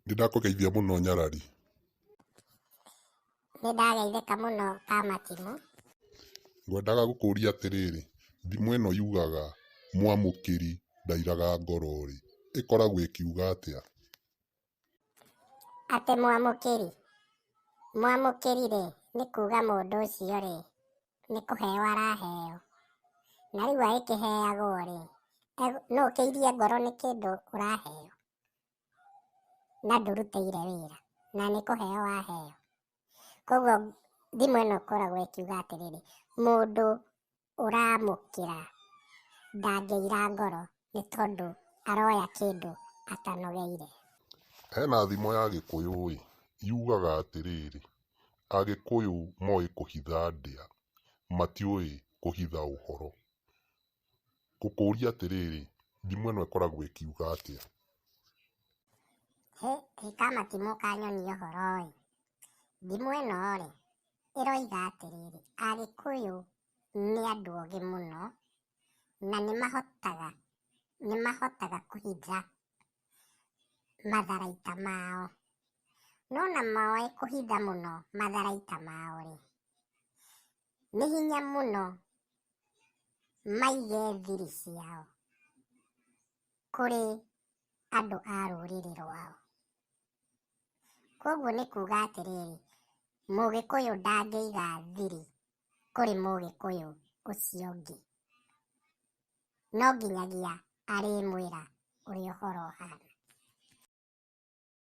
Nĩndakũgeithia mũno Nyarari. Nĩndageithĩka mũno Kamatimũ. Ngwendaga gũkũria atĩrĩrĩ, thimo ĩno yugaga mwamũkĩri ndairaga ngoro-rĩ, ĩkoragwo ĩkiuga atĩa? Atĩ mwamũkĩri-rĩ, nĩ kuga mũndũ ũcio-rĩ, nĩ kũheo araheo. Na rĩu agĩkĩheagwo-rĩ, no ũkĩirie ngoro nĩ kĩndũ ũraheo na ndũrutĩire wĩra, na nĩ kũheo waheo. Koguo thimo ĩno ĩkoragwo ĩkiuga atĩrĩrĩ, mũndũ ũramũkĩra ndangĩira ngoro nĩ tondũ aroya kĩndũ atanogeire. Hena thimo ya Gĩkũyũ-ĩ, yugaga atĩrĩrĩ, Agĩkũyũ moĩ kũhitha ndĩa, matiũĩ kũhitha ũhoro. Ngũkũria atĩrĩrĩ, thimo ĩno ĩkoragwo ĩkiuga atĩa? Kamatimũ kanyonia ũhoro-ĩ, thimo ĩno-rĩ, ĩroiga atĩrĩrĩ, Agĩkũyũ nĩ andũ ogĩ mũno na nĩmahotaga kũhitha matharaita mao. Nona moĩ kũhitha mũno matharaita mao-rĩ, nĩ hinya mũno maige thiri ciao kũrĩ andũ a rũrĩrĩ rwao. Koguo nĩ kuga atĩrĩrĩ, Mũgĩkũyũ ndangĩiga thiri kũrĩ Mũgĩkũyũ ũcio ũngĩ. No nginyagia arĩmwĩra ũrĩa ũhoro ũhana.